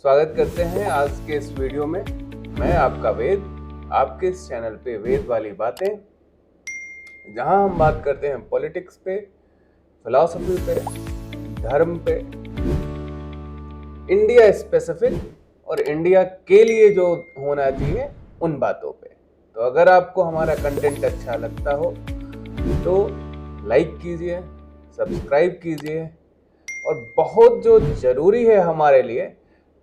स्वागत करते हैं आज के इस वीडियो में। मैं आपका वेद, आपके इस चैनल पे वेद वाली बातें, जहां हम बात करते हैं पॉलिटिक्स पे, फिलॉसफी पे, धर्म पे, इंडिया स्पेसिफिक और इंडिया के लिए जो होना चाहिए उन बातों पे। तो अगर आपको हमारा कंटेंट अच्छा लगता हो तो लाइक कीजिए, सब्सक्राइब कीजिए और बहुत जो जरूरी है हमारे लिए,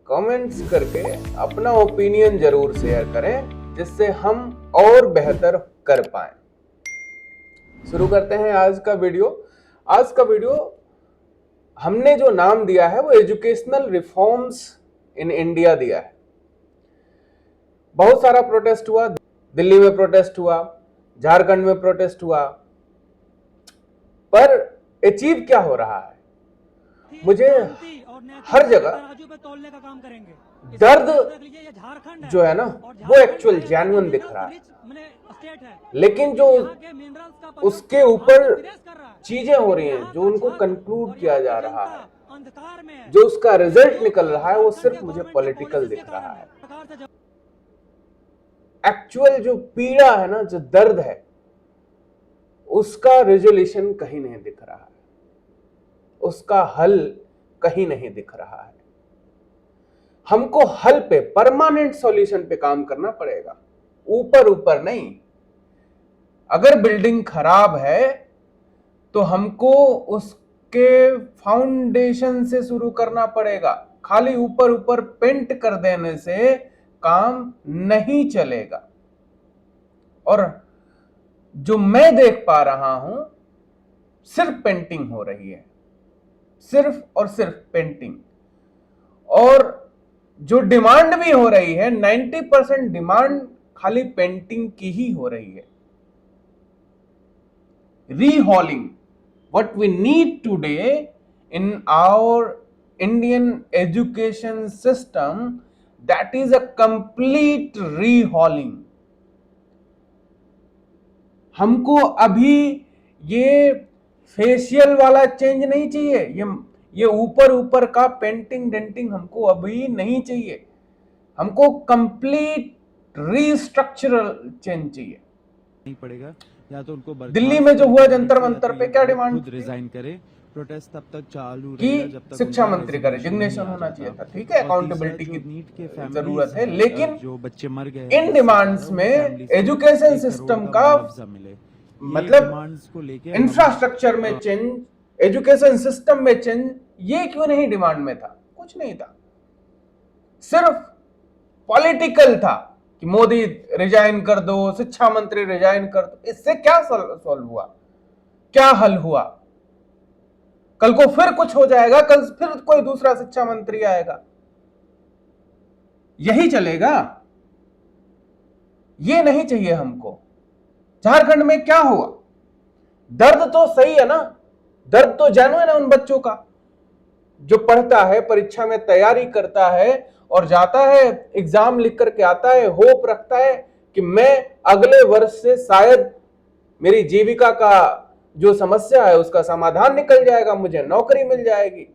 कमेंट्स करके अपना ओपिनियन जरूर शेयर करें जिससे हम और बेहतर कर पाए। शुरू करते हैं आज का वीडियो। आज का वीडियो हमने जो नाम दिया है वो एजुकेशनल रिफॉर्म्स इन इंडिया दिया है। बहुत सारा प्रोटेस्ट हुआ, दिल्ली में प्रोटेस्ट हुआ, झारखंड में प्रोटेस्ट हुआ, पर अचीव क्या हो रहा है? मुझे हर जगह दर्द जो है ना वो एक्चुअल जेन्युइन दिख रहा है, लेकिन जो उसके ऊपर चीजें हो रही हैं, जो उनको कंक्लूड किया जा रहा है, जो उसका रिजल्ट निकल रहा है, वो सिर्फ मुझे पॉलिटिकल दिख रहा है। एक्चुअल जो पीड़ा है ना, जो दर्द है, उसका रिजोल्यूशन कहीं नहीं दिख रहा है, उसका हल कहीं नहीं दिख रहा है। हमको हल पे, परमानेंट सॉल्यूशन पे काम करना पड़ेगा, ऊपर ऊपर नहीं। अगर बिल्डिंग खराब है तो हमको उसके फाउंडेशन से शुरू करना पड़ेगा। खाली ऊपर ऊपर पेंट कर देने से काम नहीं चलेगा। और जो मैं देख पा रहा हूं, सिर्फ पेंटिंग हो रही है, सिर्फ और सिर्फ पेंटिंग। और जो डिमांड भी हो रही है, 90% डिमांड खाली पेंटिंग की ही हो रही है। रीहॉलिंग, what we need today in our Indian education system, that is a complete rehauling. हमको अभी ये फेशियल वाला चेंज नहीं चाहिए, ये ऊपर ऊपर का पेंटिंग डेंटिंग हमको अभी नहीं चाहिए। हमको कंप्लीट रीस्ट्रक्चरल चेंज चाहिए। नहीं पड़ेगा, या तो उनको दिल्ली में जो हुआ जंतर मंतर पे क्या डिमांड खुद रिजाइन करे। प्रोटेस्ट तब तक चालू कि रहेगा जब तक शिक्षा मंत्री का रेजिग्नेशन होना चाहिए था। ठीक है, अकाउंटेबिलिटी की जरूरत है, लेकिन जो बच्चे मर गए इन डिमांड्स में एजुकेशन सिस्टम का मतलब को लेके इंफ्रास्ट्रक्चर में चेंज, एजुकेशन सिस्टम में चेंज, ये क्यों नहीं डिमांड में था? कुछ नहीं था, सिर्फ पॉलिटिकल था कि मोदी रिजाइन कर दो, शिक्षा मंत्री रिजाइन कर दो। इससे क्या सॉल्व हुआ? क्या हल हुआ? कल को फिर कुछ हो जाएगा, कल फिर कोई दूसरा शिक्षा मंत्री आएगा, यही चलेगा? ये नहीं चाहिए हमको। झारखंड में क्या हुआ? दर्द तो सही है ना, दर्द तो जेन्युइन है उन बच्चों का जो पढ़ता है, परीक्षा में तैयारी करता है और जाता है, एग्जाम लिख करके आता है, होप रखता है कि मैं अगले वर्ष से शायद मेरी जीविका का जो समस्या है उसका समाधान निकल जाएगा, मुझे नौकरी मिल जाएगी।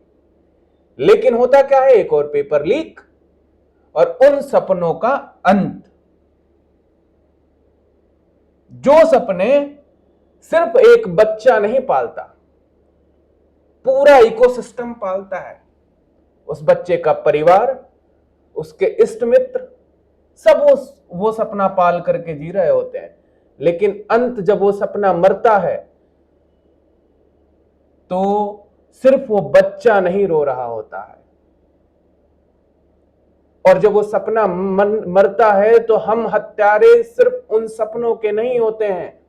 लेकिन होता क्या है? एक और पेपर लीक और उन सपनों का अंत। जो सपने सिर्फ एक बच्चा नहीं पालता, पूरा इकोसिस्टम पालता है। उस बच्चे का परिवार, उसके इष्ट मित्र, सब वो सपना पाल करके जी रहे होते हैं। लेकिन अंत जब वो सपना मरता है तो सिर्फ वो बच्चा नहीं रो रहा होता है, और जब वो सपना मरता है तो हम हत्यारे सिर्फ उन सपनों के नहीं होते हैं।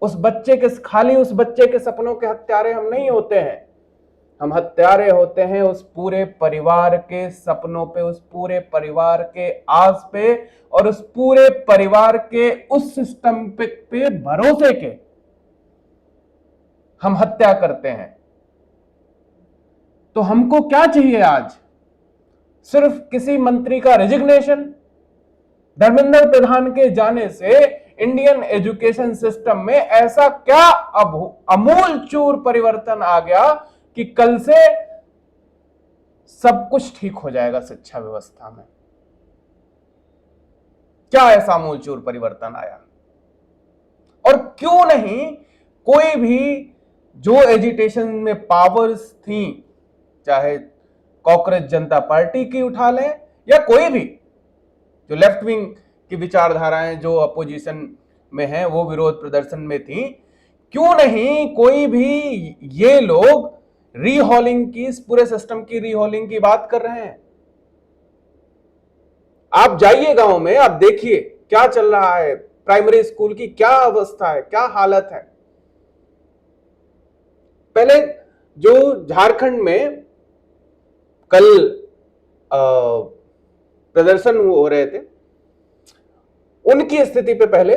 उस बच्चे के, खाली उस बच्चे के सपनों के हत्यारे हम नहीं होते हैं, हम हत्यारे होते हैं उस पूरे परिवार के सपनों पे, उस पूरे परिवार के आस पे, और उस पूरे परिवार के उस सिस्टम पे भरोसे के हम हत्या करते हैं। तो हमको क्या चाहिए आज? सिर्फ किसी मंत्री का रेजिग्नेशन? धर्मेंद्र प्रधान के जाने से इंडियन एजुकेशन सिस्टम में ऐसा क्या अब अमूल चूर परिवर्तन आ गया कि कल से सब कुछ ठीक हो जाएगा शिक्षा व्यवस्था में। क्या ऐसा मूलचूर परिवर्तन आया? और क्यों नहीं कोई भी जो एजिटेशन में पावर्स थी, चाहे कॉकरोच जनता पार्टी की उठा लें या कोई भी जो लेफ्ट विंग की विचारधाराएं जो अपोजिशन में है वो विरोध प्रदर्शन में थी, क्यों नहीं कोई भी ये लोग रीहॉलिंग की, इस पूरे सिस्टम की रीहॉलिंग की बात कर रहे हैं? आप जाइए गांव में, आप देखिए क्या चल रहा है, प्राइमरी स्कूल की क्या अवस्था है, क्या हालत है। पहले जो झारखंड में कल प्रदर्शन हो रहे थे, उनकी स्थिति पे पहले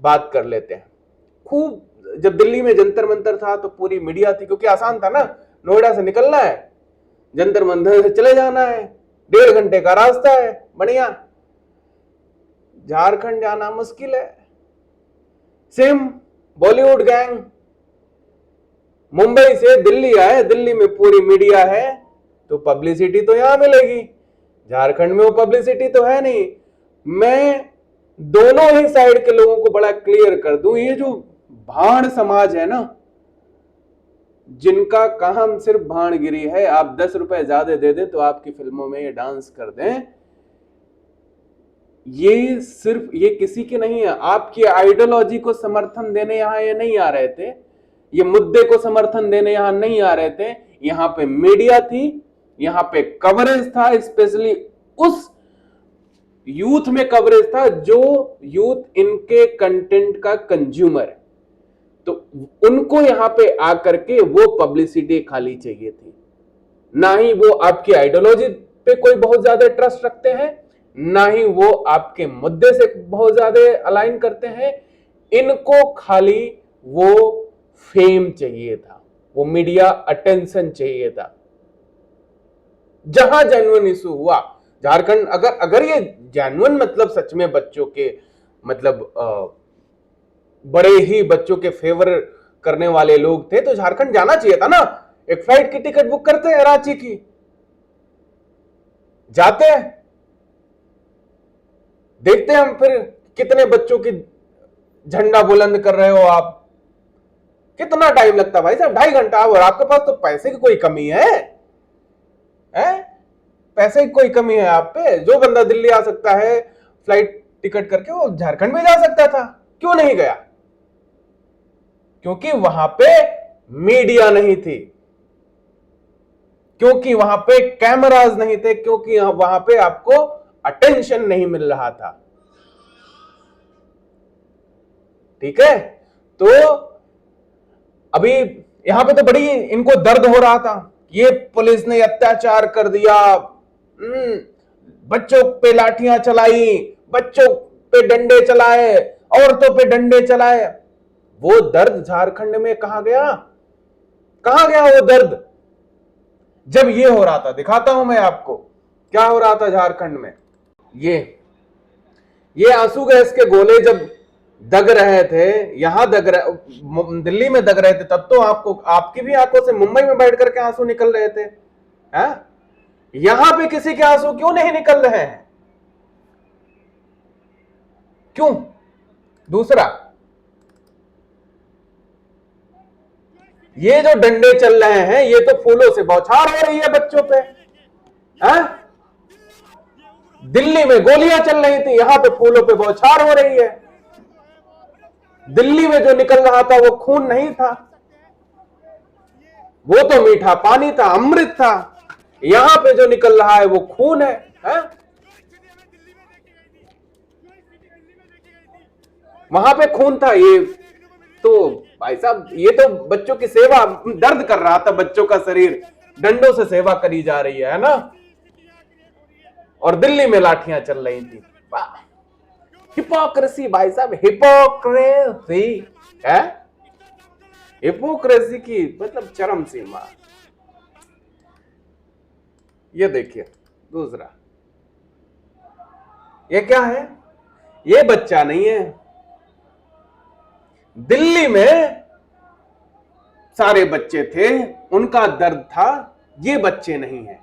बात कर लेते हैं। खूब जब दिल्ली में जंतर मंतर था तो पूरी मीडिया थी, क्योंकि आसान था ना, नोएडा से निकलना है, जंतर मंतर से चले जाना है, 1.5 घंटे का रास्ता है, बढ़िया। झारखंड जाना मुश्किल है। सेम बॉलीवुड गैंग मुंबई से दिल्ली आए, दिल्ली में पूरी मीडिया है तो पब्लिसिटी तो यहां मिलेगी, झारखंड में वो पब्लिसिटी तो है नहीं। मैं दोनों ही साइड के लोगों को बड़ा क्लियर कर दूं, ये जो भाड़ समाज है ना, जिनका काम सिर्फ भाड़गिरी है, आप 10 रुपए ज्यादा दे दें तो आपकी फिल्मों में ये डांस कर दें, ये सिर्फ ये किसी के नहीं है। आपकी आइडियोलॉजी को समर्थन देने यहां ये नहीं आ रहे थे, ये मुद्दे को समर्थन देने यहां नहीं आ रहे थे। यहां पे मीडिया थी, यहां पे कवरेज था, स्पेशली उस यूथ में कवरेज था जो यूथ इनके कंटेंट का कंज्यूमर है, तो उनको यहां पे आकर के वो पब्लिसिटी खाली चाहिए थी। ना ही वो आपकी आइडियोलॉजी पे कोई बहुत ज्यादा ट्रस्ट रखते हैं, ना ही वो आपके मुद्दे से बहुत ज्यादा अलाइन करते हैं। इनको खाली वो फेम चाहिए था, वो मीडिया अटेंशन चाहिए था। जहां जेन्युइन इशू हुआ, झारखंड अगर ये जेन्युइन मतलब सच में बच्चों के मतलब बड़े ही बच्चों के फेवर करने वाले लोग थे तो झारखंड जाना चाहिए था ना। एक फ्लाइट की टिकट बुक करते हैं रांची की, जाते हैं, देखते हैं हम फिर कितने बच्चों की झंडा बुलंद कर रहे हो आप। कितना टाइम लगता है भाई साहब? 2.5 घंटा। और आपके पास तो पैसे की कोई कमी है? पैसे की कोई कमी है आप पे? जो बंदा दिल्ली आ सकता है फ्लाइट टिकट करके, वो झारखंड में जा सकता था, क्यों नहीं गया? क्योंकि वहां पे मीडिया नहीं थी, क्योंकि वहां पे कैमराज नहीं थे, क्योंकि वहां पे आपको अटेंशन नहीं मिल रहा था। ठीक है, तो अभी यहां पे तो बड़ी इनको दर्द हो रहा था, ये पुलिस ने अत्याचार कर दिया, बच्चों पे लाठियां चलाई, बच्चों पे डंडे चलाए, औरतों पे डंडे चलाए। वो दर्द झारखंड में कहां गया? कहां गया वो दर्द? जब ये हो रहा था, दिखाता हूं मैं आपको क्या हो रहा था झारखंड में। ये आंसू गैस के गोले जब दग रहे थे, यहां दिल्ली में दग रहे थे, तब तो आपको आपकी भी आंखों से मुंबई में बैठ करके आंसू निकल रहे थे। यहां पे किसी के आंसू क्यों नहीं निकल रहे हैं? क्यों? दूसरा, ये जो डंडे चल रहे हैं, ये तो फूलों से बौछार हो रही है बच्चों पे। दिल्ली में गोलियां चल रही थी, यहां पे फूलों पे बौछार हो रही है। दिल्ली में जो निकल रहा था वो खून नहीं था, वो तो मीठा पानी था, अमृत था। यहां पे जो निकल रहा है वो खून है, वहां पे खून था। ये तो भाई साहब, ये तो बच्चों की सेवा, दर्द कर रहा था बच्चों का शरीर, डंडों से सेवा करी जा रही है ना, और दिल्ली में लाठियां चल रही थी। हिपोक्रेसी भाई साहब, हिपोक्रेसी है, हिपोक्रेसी की मतलब चरम सीमा। ये देखिए दूसरा, ये क्या है? ये बच्चा नहीं है, दिल्ली में सारे बच्चे थे, उनका दर्द था ये बच्चे नहीं हैं।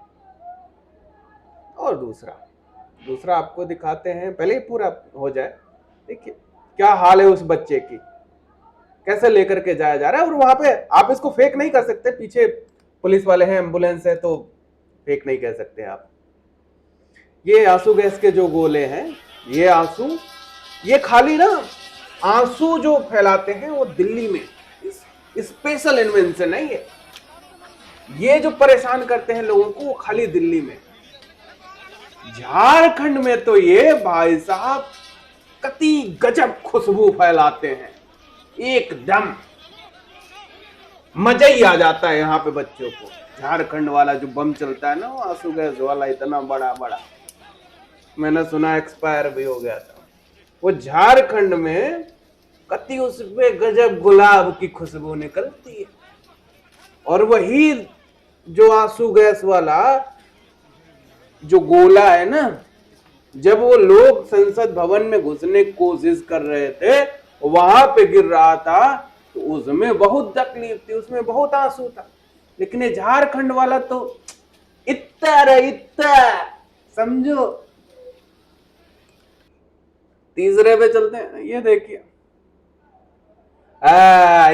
और दूसरा आपको दिखाते हैं, पहले ही पूरा हो जाए। देखिए क्या हाल है उस बच्चे की, कैसे लेकर के जाया जा रहा है। और वहां पे आप इसको फेक नहीं कर सकते, पीछे पुलिस वाले हैं, एम्बुलेंस है, तो फेक नहीं कह सकते आप। ये आंसू गैस के जो गोले हैं, ये आंसू, ये खाली ना आंसू जो फैलाते हैं वो दिल्ली में स्पेशल इन्वेंशन है। ये जो परेशान करते हैं लोगों को वो खाली दिल्ली में। झारखंड में तो ये भाई साहब कति गजब खुशबू फैलाते हैं, एकदम मजा ही आ जाता है यहाँ पे बच्चों को। झारखंड वाला जो बम चलता है ना, वो आंसू गैस वाला, इतना बड़ा बड़ा, मैंने सुना एक्सपायर भी हो गया था। वो झारखंड में कति उसपे गजब गुलाब की खुशबू निकलती है। और वही जो आंसू गैस वाला जो गोला है ना, जब वो लोग संसद भवन में घुसने की कोशिश कर रहे थे, वहां पे गिर रहा था, तो उसमें बहुत तकलीफ थी, उसमें बहुत आंसू था। लेकिन ये झारखंड वाला तो इतना समझो। तीसरे पे चलते हैं। ये देखिए,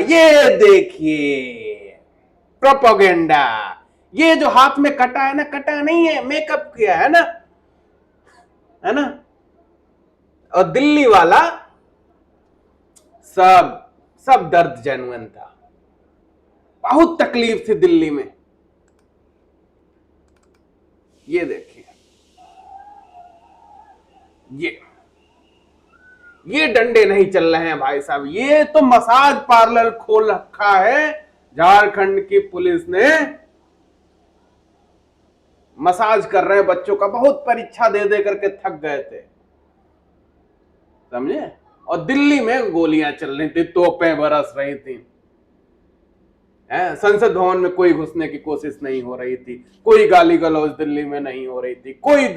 ये देखिए प्रोपोगेंडा। ये जो हाथ में कटा है ना, कटा नहीं है, मेकअप किया है ना, है ना। और दिल्ली वाला सब दर्द जेन्युइन था, बहुत तकलीफ थी दिल्ली में। ये देखिए, ये डंडे नहीं चल रहे हैं भाई साहब, ये तो मसाज पार्लर खोल रखा है झारखंड की पुलिस ने। मसाज कर रहे हैं बच्चों का, बहुत परीक्षा दे दे करके थक गए थे, समझे। और दिल्ली में गोलियां चल रही थी, तोपें बरस रही थी, संसद भवन में कोई घुसने की कोशिश नहीं हो रही थी, कोई गाली गलौज दिल्ली में नहीं हो रही थी, कोई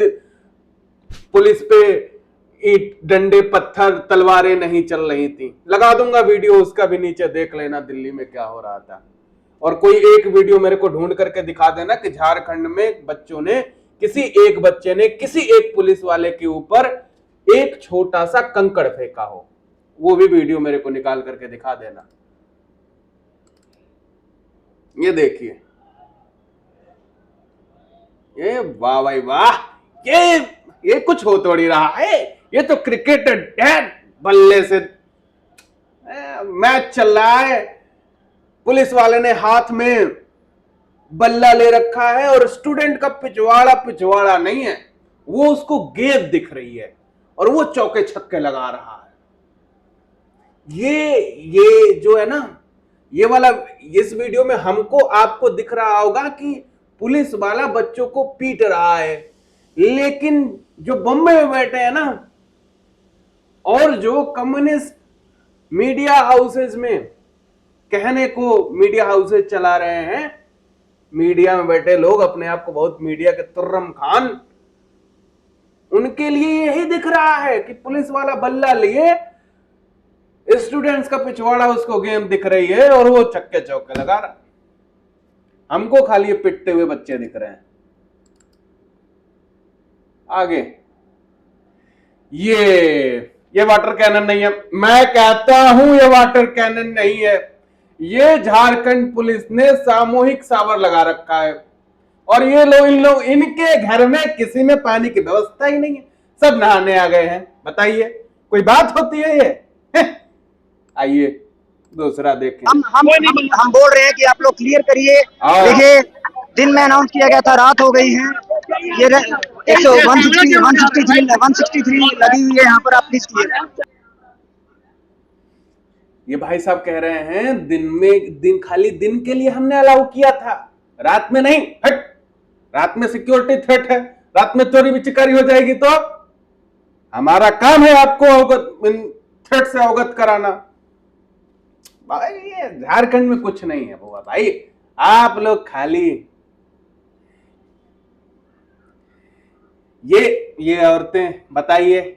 पुलिस पे ईंट डंडे पत्थर तलवारें नहीं चल रही थी। लगा दूंगा वीडियो, उसका भी नीचे देख लेना दिल्ली में क्या हो रहा था। और कोई एक वीडियो मेरे को ढूंढ करके दिखा देना कि झारखंड में बच्चों ने, किसी एक बच्चे ने किसी एक पुलिस वाले के ऊपर एक छोटा सा कंकड़ फेंका हो, वो भी वीडियो मेरे को निकाल करके दिखा देना। ये देखिए, ये वाह भाई वाह, ये कुछ हो थोड़ी रहा है, ये तो क्रिकेट डेड बल्ले से मैच चल रहा है। पुलिस वाले ने हाथ में बल्ला ले रखा है और स्टूडेंट का पिछवाड़ा नहीं है, वो उसको गेंद दिख रही है और वो चौके छक्के लगा रहा है। ये जो है ना, ये वाला, इस वीडियो में हमको आपको दिख रहा होगा कि पुलिस वाला बच्चों को पीट रहा है, लेकिन जो बम्बे में बैठे हैं ना, और जो कम्युनिस्ट मीडिया हाउसेज में कहने को मीडिया हाउसेज चला रहे हैं, मीडिया में बैठे लोग अपने आप को बहुत मीडिया के तुर्रम खान, उनके लिए यही दिख रहा है कि पुलिस वाला बल्ला लिए, स्टूडेंट्स का पिछवाड़ा उसको गेम दिख रही है और वो छक्के चौके लगा रहा। हमको खाली पिटते हुए बच्चे दिख रहे हैं। आगे ये वाटर कैनन नहीं है, मैं कहता हूं ये वाटर कैनन नहीं है, ये झारखंड पुलिस ने सामूहिक सावर लगा रखा है। और ये लोग इनके घर में किसी में पानी की व्यवस्था ही नहीं है, सब नहाने आ गए हैं। बताइए कोई बात होती है ये? आइए दूसरा देखें। हम बोल रहे हैं कि आप लोग क्लियर करिए। देखिए, दिन में अनाउंस किया गया था, रात हो गई है। ये 163 लगी हुई है यहाँ पर, आप प्लीज क्लियर। ये भाई साहब कह रहे हैं दिन खाली दिन के लिए हमने अलाउ किया था, रात में नहीं। हट, रात में सिक्योरिटी थ्रेट है, रात में चोरी बिचकारी हो जाएगी तो हमारा काम है आपको थ्रेट से अवगत कराना। भाई ये झारखंड में कुछ नहीं है बुआ भाई, आप लोग खाली ये औरतें बताइए,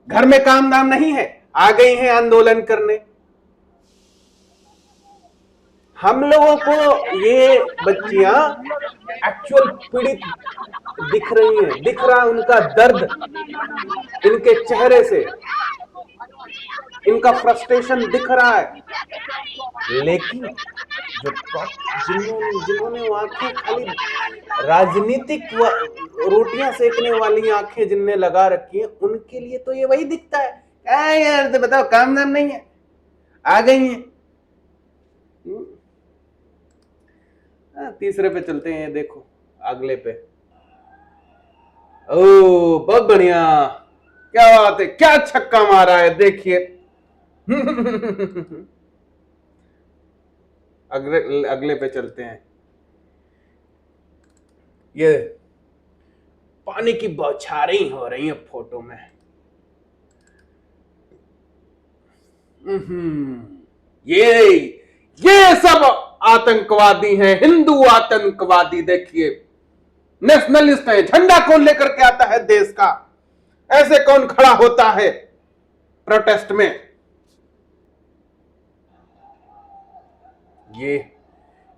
घर में काम दाम नहीं है, आ गई हैं आंदोलन करने। हम लोगों को ये बच्चियां एक्चुअल पीड़ित दिख रही हैं, दिख रहा है उनका दर्द इनके चेहरे से, इनका फ्रस्ट्रेशन दिख रहा है। लेकिन जो जिन्होंने जिन्होंने वो आंखें खाली राजनीतिक रोटियां सेकने वाली आंखें जिनने लगा रखी हैं, उनके लिए तो ये वही दिखता है। क्या यार, तो बताओ काम धाम नहीं है, आ गई हैं। तीसरे पे चलते हैं, देखो अगले पे। ओ बहुत बढ़िया, क्या बात है, क्या छक्का मारा है, देखिए। अगले पे चलते हैं। ये पानी की बौछारें हो रही है फोटो में। ये सब आतंकवादी हैं, हिंदू आतंकवादी। देखिए नेशनलिस्ट है, झंडा कौन लेकर के आता है देश का? ऐसे कौन खड़ा होता है प्रोटेस्ट में?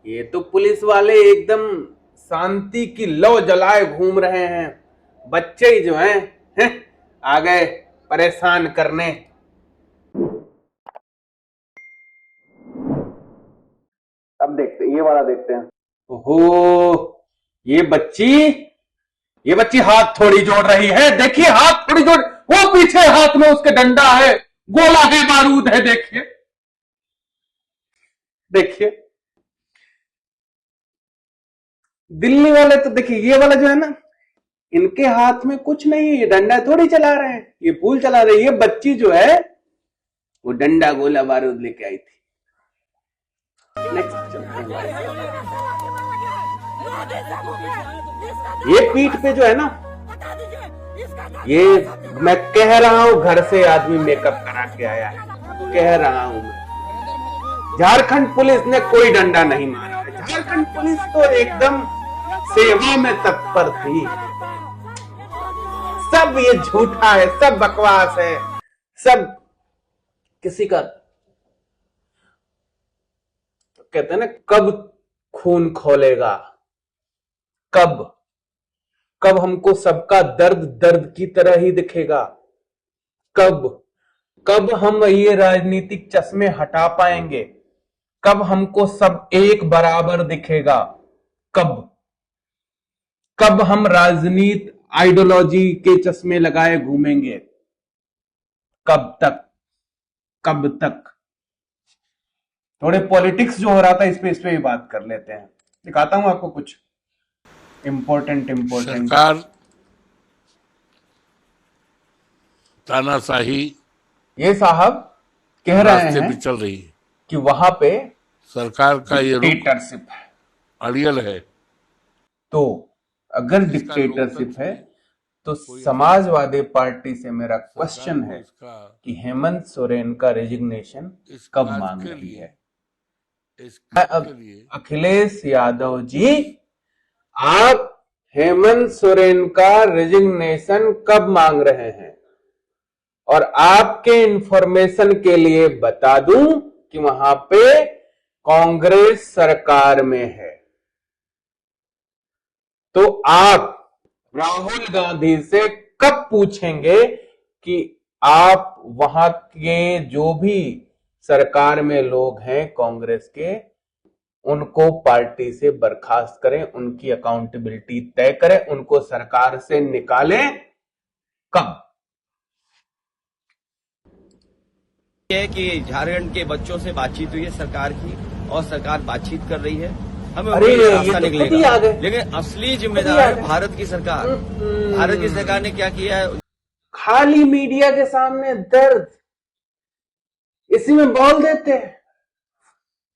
ये तो पुलिस वाले एकदम शांति की लौ जलाए घूम रहे हैं। बच्चे ही जो हैं आ गए परेशान करने। अब देखते हैं, ये वाला देखते हैं। ओहो, ये बच्ची हाथ थोड़ी जोड़ रही है। देखिए हाथ थोड़ी जोड़, वो पीछे हाथ में उसके डंडा है, गोला है, बारूद है। देखिए देखिए, दिल्ली वाले तो देखिए, ये वाला जो है ना, इनके हाथ में कुछ नहीं है, ये डंडा थोड़ी चला रहे हैं, ये फूल चला रहे हैं। ये बच्ची जो है वो डंडा गोला बारूद लेके आई थी। नेक्स्ट चलते हैं। ये पीठ पे जो है ना, ये मैं कह रहा हूं घर से आदमी मेकअप करा के आया है, कह रहा हूं मैं। झारखंड पुलिस ने कोई डंडा नहीं मारा है। झारखंड पुलिस तो एकदम सेवा में तत्पर थी। सब ये झूठा है, सब बकवास है, सब किसी का, तो कहते हैं ना, कब खून खोलेगा, कब हमको सबका दर्द दर्द की तरह ही दिखेगा, कब हम ये राजनीतिक चश्मे हटा पाएंगे, कब हमको सब एक बराबर दिखेगा, कब हम राजनीति आइडियोलॉजी के चश्मे लगाए घूमेंगे, कब तक। थोड़े पॉलिटिक्स जो हो रहा था, इस पे ही बात कर लेते हैं। दिखाता हूं आपको कुछ इंपॉर्टेंट सरकार तानाशाही ये साहब कह रहे रास्ते हैं पे चल रही है। कि वहां पे सरकार का ये रुख डिक्टेटरशिप है। अड़ियल है। तो अगर इसका डिक्टेटरशिप लोकतंत्र है में तो कोई समाजवादी पार्टी से मेरा क्वेश्चन सरकार को है इसका कि हेमंत सोरेन का रेजिग्नेशन इस कब काज मांग के रही लिए है? इस काज के लिए अखिलेश यादव जी, आप हेमंत सोरेन का रेजिग्नेशन कब मांग रहे हैं? और आपके इंफॉर्मेशन के लिए बता दूं कि वहां पे कांग्रेस सरकार में है। तो आप राहुल गांधी से कब पूछेंगे कि आप वहां के जो भी सरकार में लोग हैं कांग्रेस के, उनको पार्टी से बर्खास्त करें, उनकी अकाउंटेबिलिटी तय करें, उनको सरकार से निकालें? कब? है कि झारखंड के बच्चों से बातचीत हुई है सरकार की, और सरकार बातचीत कर रही है। हमें अरे उम्मीद है ये रास्ता तो खुद ही निकलेगा, आ गए। लेकिन असली खुद ही जिम्मेदार आ है गए। भारत की सरकार। भारत की सरकार ने क्या किया है? खाली मीडिया के सामने दर्द इसी में बोल देते हैं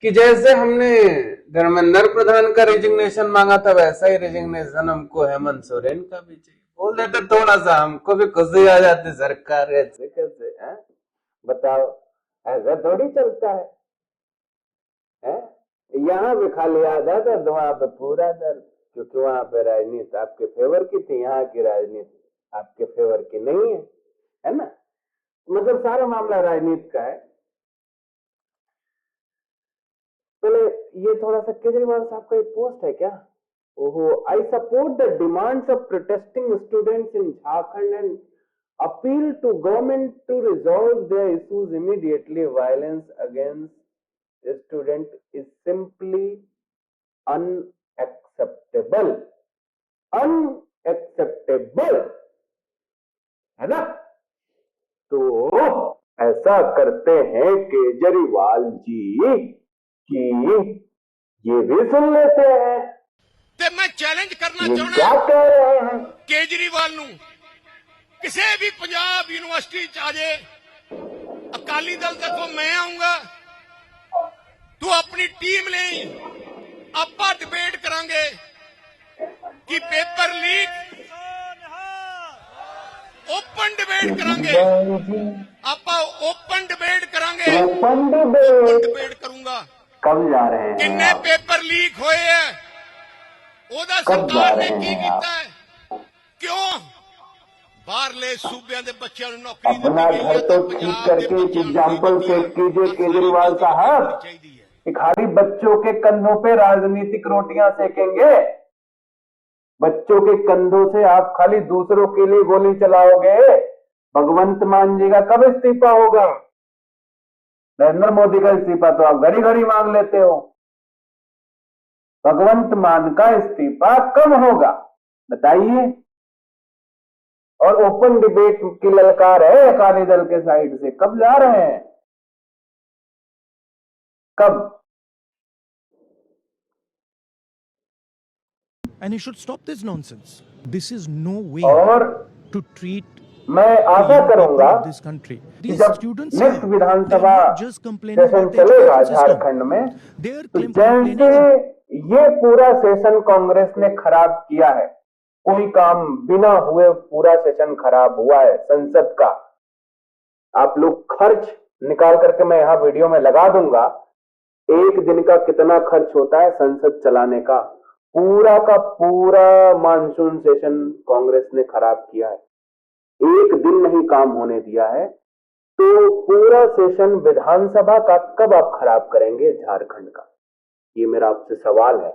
कि जैसे हमने धर्मेंद्र प्रधान का रेजिग्नेशन मांगा था, वैसा ही रेजिग्नेशन हमको हेमंत सोरेन का भी चाहिए। बोल देते, थोड़ा सा हमको भी खुशी आ जाती, सरकार ऐसे कैसे है? बताओ, ऐसा थोड़ी चलता है? यहाँ भी खाली आधा दर्द, वहां पे पूरा दर्द, क्योंकि वहां पे राजनीति आपके फेवर की थी, यहाँ की राजनीति आपके फेवर की नहीं है ना? मतलब सारा मामला राजनीति का है। पहले ये थोड़ा सा केजरीवाल साहब का एक पोस्ट है क्या? ओहो, I support the demands of protesting students in Jharkhand and appeal to government to resolve their issues immediately. Violence against student is simply unacceptable. Unacceptable है ना? तो ऐसा करते हैं केजरीवाल जी कि ये भी सुन लेते हैं. ਤੇ ਮੈਂ ਚੈਲੰਜ ਕਰਨਾ ये ਚਾਹੁੰਦਾ क्या कह रहे हैं? ਕੇਜਰੀਵਾਲ ਨੂੰ ਕਿਸੇ ਵੀ ਪੰਜਾਬ ਯੂਨੀਵਰਸਿਟੀ ਚ ਆ ਜੇ ਅਕਾਲੀ ਦਲ ਦੇਖੋ ਮੈਂ ਆਉਂਗਾ ਤੂੰ ਆਪਣੀ ਟੀਮ ਲਈ ਆਪਾਂ ਡਿਬੇਟ ਕਰਾਂਗੇ ਕਿ ਪੇਪਰ ਲੀਕ ओपन डिबेट करांगे ਆਪਾਂ ओपन डिबेट करांगे ओपन ओपन डिबेट डिबेट करूंगा कब जा रहे हैं किन्ने आप? पेपर लीक होए है ਉਹਦਾ कब जा ਸਰਕਾਰ ਨੇ रहे ਕੀ हैं ਕੀਤਾ आप? ਹੈ ਕਿਉਂ ਬਾਹਰਲੇ ਸੂਬਿਆਂ ਦੇ ਬੱਚਿਆਂ ਨੂੰ ਨੌਕਰੀ अपना ਦਿੱਤੀ ਗਈ घर ਹੈ तो ਤੇ ठीक ਪੰਜਾਬ ਦੇ करके एक ਬੱਚਿਆਂ ਨੂੰ एग्जाम्पल ਨਹੀਂ सेट ਦਿੱਤੀ कीजिए ਹੈ। केजरीवाल साहब. ਚਾਹੀਦੀ ਹੈ कि खाली बच्चों के कंधों पे राजनीतिक रोटियां सेकेंगे. बच्चों के कंधों से आप खाली दूसरों के लिए गोली चलाओगे. भगवंत मान जी का कब इस्तीफा होगा? नरेंद्र मोदी का इस्तीफा तो आप घड़ी घड़ी मांग लेते हो. भगवंत मान का इस्तीफा कब होगा बताइए? और ओपन डिबेट की ललकार है अकाली दल के साइड से. कब जा रहे हैं? कब? And he should stop this nonsense. This is no way और to treat मैं आशा young people करूंगा of this country. कि These जब students next are, Vidhan Sabha they're not just complaining session about the चलेगा education system. झारखंड में, They're तो complaining. जैसे ये पूरा सेशन कांग्रेस ने खराब किया है, कोई काम बिना हुए पूरा सेशन खराब हुआ है संसद का. आप लोग खर्च निकाल करके मैं यहाँ वीडियो में लगा दूंगा. एक दिन का कितना खर्च होता है संसद चलाने का. पूरा का पूरा मानसून सेशन कांग्रेस ने खराब किया है. एक दिन नहीं काम होने दिया है. तो पूरा सेशन विधानसभा का कब आप खराब करेंगे झारखंड का? ये मेरा आपसे सवाल है.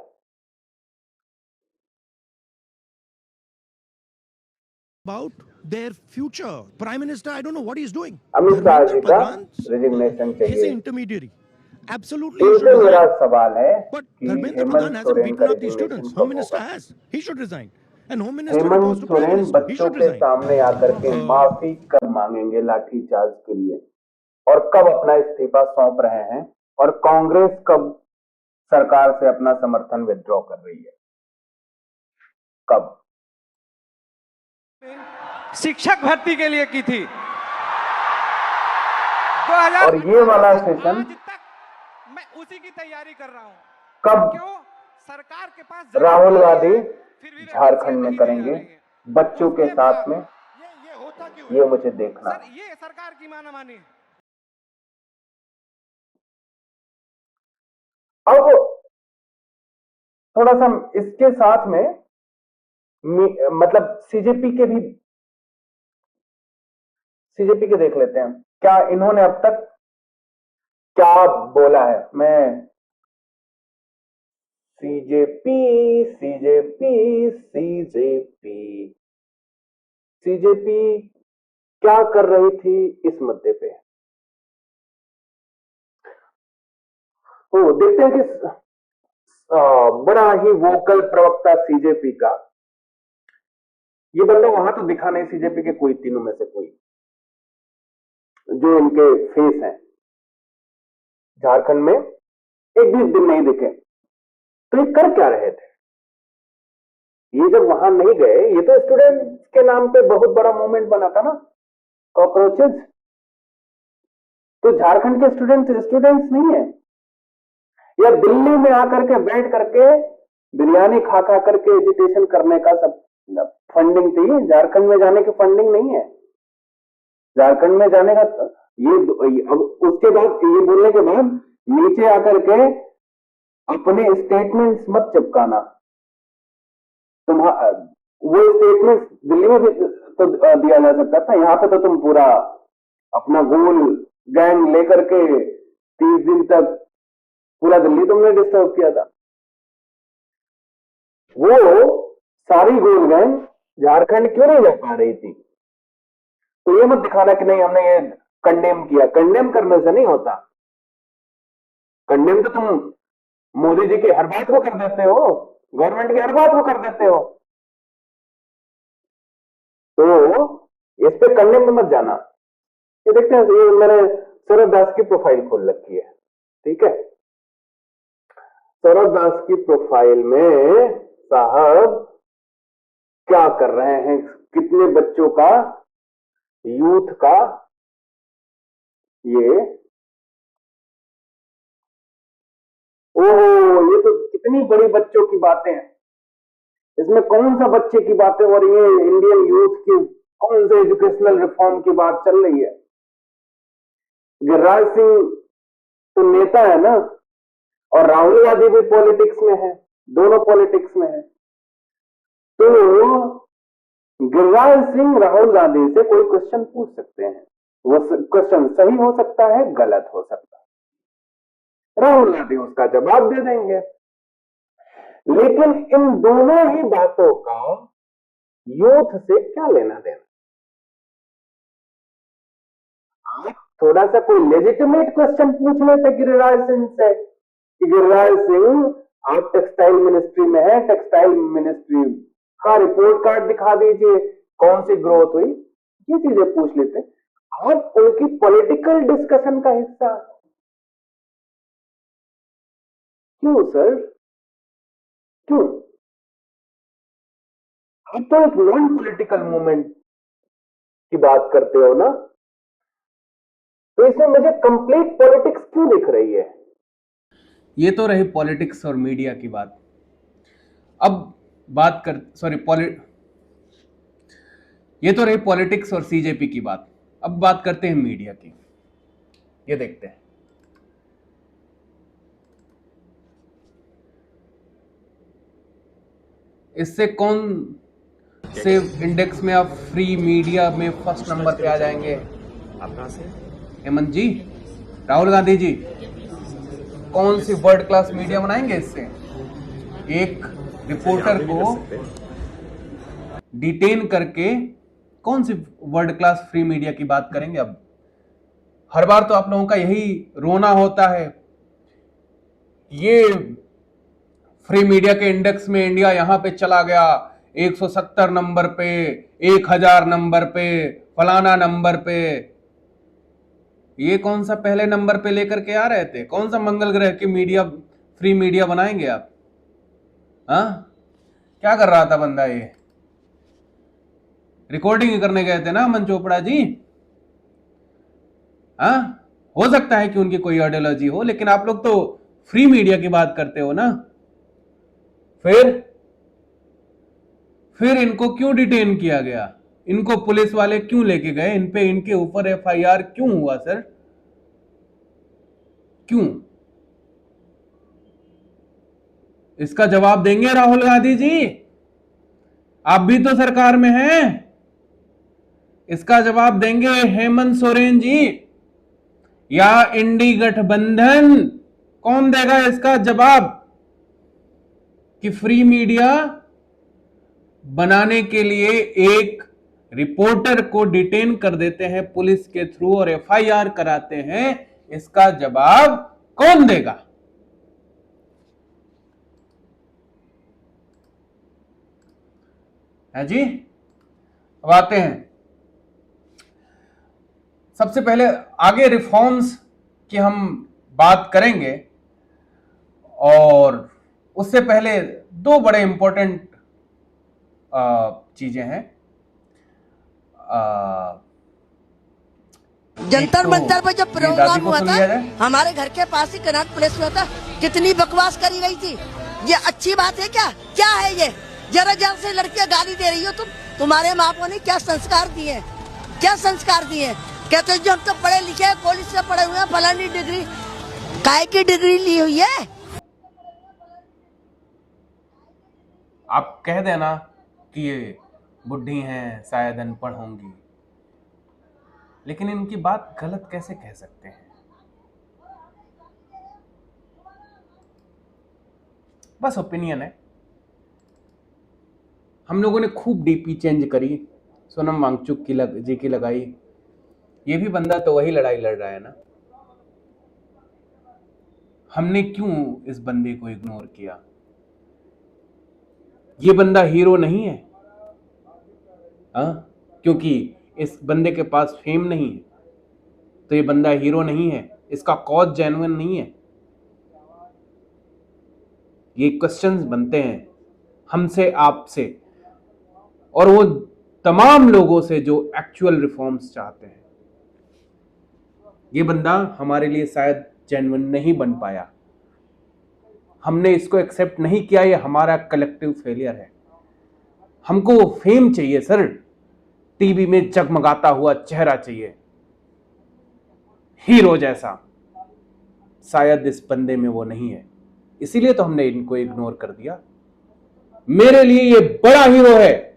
About their future. Prime Minister, I don't know what he's doing. Amit Shah ji का Pradhan रेजिग्नेशन is an चाहिए. intermediary. Absolutely. he should इनसे मेरा resign. सवाल है But कि Dharmendra Pradhan Hemant hasn't Soren का beaten up these students. Resignation Home कब Minister होगा? has. He should resign. And Home Minister Hemant reports to Prime Soren Minister. He बच्चों should के resign. सामने आकर के माफी कब मांगेंगे लाठीचार्ज के लिए, और कब अपना इस्तीफा सौंप रहे हैं, और कांग्रेस कब सरकार से अपना समर्थन विथड्रॉ कर रही है? कब? शिक्षक भर्ती के लिए की थी 2000 और ये वाला सेशन आज तक मैं उसी की तैयारी कर रहा हूं. कब क्यों? सरकार के पास राहुल गांधी फिर भी झारखंड में नहीं दी करेंगे जा रही है. बच्चों के साथ में? ये होता क्यों? ये मुझे देखना. सर ये सरकार की मानामानी है. अब थोड़ा सा इसके साथ में मतलब सीजेपी के देख लेते हैं क्या इन्होंने अब तक क्या बोला है. मैं सीजेपी क्या कर रही थी इस मुद्दे पे? तो देखते हैं कि बड़ा ही वोकल प्रवक्ता सीजेपी का ये बंदा वहां तो दिखा नहीं, सीजेपी के कोई तीनों में से कोई जो इनके फेस हैं झारखंड में एक भी दिन नहीं दिखे. तो ये कर क्या रहे थे? ये जब वहां नहीं गए, ये तो स्टूडेंट्स के नाम पे बहुत बड़ा मूवमेंट बना था ना, कॉकरोचेस. तो झारखंड के स्टूडेंट्स नहीं है, या दिल्ली में आकर के बैठ करके बिरयानी खा करके एजुटेशन करने का सब फंडिंग थी. झारखंड में जाने की फंडिंग नहीं है. झारखंड में जाने का ये अब उसके बाद ये बोलने के बाद नीचे आकर के अपने स्टेटमेंट्स मत चिपकाना. वो स्टेटमेंट दिल्ली में भी तो दिया जा सकता था, यहाँ पे तो तुम पूरा अपना गोल गैंग लेकर के 30 दिन तक पूरा दिल्ली तुमने डिस्टर्ब किया था। वो सारी गोल गैंग झारखंड क्यों नहीं जा पा रही थी? तो ये मत दिखाना कि नहीं हमने ये कंडेम किया। कंडेम करने से नहीं होता। कंडेम तो तुम मोदी जी की हर बात को कर देते हो, गवर्नमेंट की हर बात को कर देते हो, तो इस पे कंडेम में मत जाना। ये देखते हैं, ये मैंने सौरभ दास की प्रोफाइल खोल रखी है, ठीक है। सौरभ दास की प्रोफाइल में साहब क्या कर रहे हैं, कितने बच्चों का, यूथ का, ये ओहो, ये तो कितनी बड़ी बच्चों की बातें हैं। इसमें कौन सा बच्चे की बातें हो रही है? इंडियन यूथ की कौन से एजुकेशनल रिफॉर्म की बात चल रही है? गिरिराज सिंह तो नेता है ना, और राहुल गांधी भी पॉलिटिक्स में है, दोनों पॉलिटिक्स में है। तो गिरिराज सिंह राहुल गांधी से कोई क्वेश्चन पूछ सकते हैं, वो क्वेश्चन सही हो सकता है, गलत हो सकता है, राहुल गांधी उसका जवाब दे देंगे। लेकिन इन दोनों ही बातों का यूथ से क्या लेना देना? आप थोड़ा सा कोई लेजिटिमेट क्वेश्चन पूछ लेते गिरिराज सिंह से कि गिरिराज सिंह आप टेक्सटाइल मिनिस्ट्री में है, टेक्सटाइल मिनिस्ट्री का रिपोर्ट कार्ड दिखा दीजिए, कौन सी ग्रोथ हुई, ये चीजें पूछ लेते। आप उनकी पॉलिटिकल डिस्कशन का हिस्सा क्यों सर? क्यों? आप तो एक नॉन पॉलिटिकल मूवमेंट की बात करते हो ना, तो इसमें मुझे कंप्लीट पॉलिटिक्स क्यों दिख रही है? ये तो रही पॉलिटिक्स और मीडिया की बात। अब बात कर ये तो रही पॉलिटिक्स और सीजेपी की बात। अब बात करते हैं मीडिया की। ये देखते हैं, इससे कौन से इंडेक्स में आप फ्री मीडिया में फर्स्ट नंबर पे आ जाएंगे? आप कहां से? हेमंत जी, राहुल गांधी जी कौन सी वर्ल्ड क्लास मीडिया बनाएंगे? इससे एक रिपोर्टर को डिटेन करके कौन सी वर्ल्ड क्लास फ्री मीडिया की बात करेंगे? अब हर बार तो आप लोगों का यही रोना होता है, ये फ्री मीडिया के इंडेक्स में इंडिया यहां पे चला गया 170 नंबर पे, 1000 नंबर पे, फलाना नंबर पे। ये कौन सा पहले नंबर पे लेकर के आ रहे थे? कौन सा मंगल ग्रह की मीडिया, फ्री मीडिया बनाएंगे आप? हाँ, क्या कर रहा था बंदा? ये रिकॉर्डिंग करने गए थे ना अमन चोपड़ा जी। हाँ, हो सकता है कि उनकी कोई आइडियोलॉजी हो, लेकिन आप लोग तो फ्री मीडिया की बात करते हो ना। फिर इनको क्यों डिटेन किया गया? इनको पुलिस वाले क्यों लेके गए? इन पे, इनके ऊपर एफआईआर क्यों हुआ सर? क्यों? इसका जवाब देंगे राहुल गांधी जी? आप भी तो सरकार में हैं। इसका जवाब देंगे हेमंत सोरेन जी या इंडी गठबंधन? कौन देगा इसका जवाब कि फ्री मीडिया बनाने के लिए एक रिपोर्टर को डिटेन कर देते हैं पुलिस के थ्रू और एफआईआर कराते हैं? इसका जवाब कौन देगा? है जी। अब आते हैं, सबसे पहले आगे रिफॉर्म्स की हम बात करेंगे, और उससे पहले दो बड़े इंपॉर्टेंट चीजें हैं। जंतर मंतर पर जब प्रोग्राम हुआ था हमारे घर के पास ही कनाट प्लेस में था, कितनी बकवास करी गई थी। ये अच्छी बात है क्या? क्या है ये? जरा जरा से लड़कियां गाली दे रही हो तुम। तुम्हारे माँ बाप ने क्या संस्कार दिए? क्या संस्कार दिए? कहते जो हम तो पढ़े लिखे, कॉलेज से पढ़े हुए हैं, फलानी डिग्री, काय की डिग्री ली हुई है। आप कह देना कि ये बुढ़ी हैं, शायद अनपढ़ होंगी, लेकिन इनकी बात गलत कैसे कह सकते हैं? बस ओपिनियन है। हम लोगों ने खूब डीपी चेंज करी, सोनम वांगचुक जी की लगाई। ये भी बंदा तो वही लड़ाई लड़ रहा है ना। हमने क्यों इस बंदे को इग्नोर किया? ये बंदा हीरो नहीं है, क्योंकि इस बंदे के पास फेम नहीं है तो ये बंदा हीरो नहीं है, इसका कॉज जेन्युइन नहीं है। ये क्वेश्चंस बनते हैं हमसे, आपसे और वो तमाम लोगों से जो एक्चुअल रिफॉर्म्स चाहते हैं। ये बंदा हमारे लिए शायद जेन्युइन नहीं बन पाया, हमने इसको एक्सेप्ट नहीं किया। ये हमारा कलेक्टिव फेलियर है। हमको फेम चाहिए सर, टीवी में जगमगाता हुआ चेहरा चाहिए, हीरो जैसा। शायद इस बंदे में वो नहीं है, इसीलिए तो हमने इनको इग्नोर कर दिया। मेरे लिए ये बड़ा हीरो है।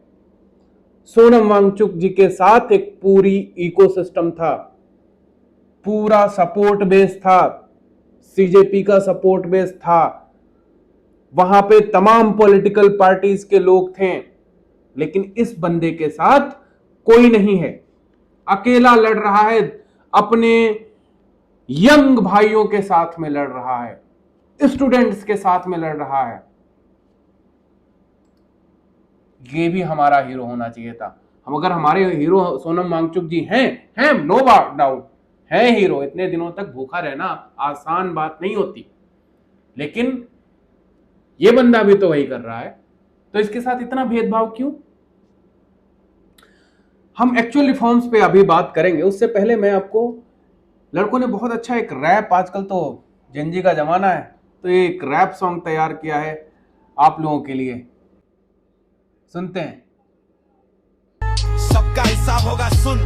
सोनम वांगचुक जी के साथ एक पूरी इकोसिस्टम था, पूरा सपोर्ट बेस था, सीजेपी का सपोर्ट बेस था, वहां पे तमाम पॉलिटिकल पार्टीज के लोग थे। लेकिन इस बंदे के साथ कोई नहीं है, अकेला लड़ रहा है, अपने यंग भाइयों के साथ में लड़ रहा है, स्टूडेंट्स के साथ में लड़ रहा है। ये भी हमारा हीरो होना चाहिए था। हम अगर हमारे हीरो सोनम वांगचुक जी हैं नो डाउट है हीरो। इतने दिनों तक भूखा रहना आसान बात नहीं होती, लेकिन ये बंदा भी तो वही कर रहा है, तो इसके साथ इतना भेदभाव क्यों? हम एक्चुअल रिफॉर्म्स पे अभी बात करेंगे, उससे पहले मैं आपको, लड़कों ने बहुत अच्छा एक रैप, आजकल तो जेनजी का जमाना है, तो ये एक रैप सॉन्ग तैयार किया है आप लोगों के लिए, सुनते हैं। सबका हिसाब होगा सुन।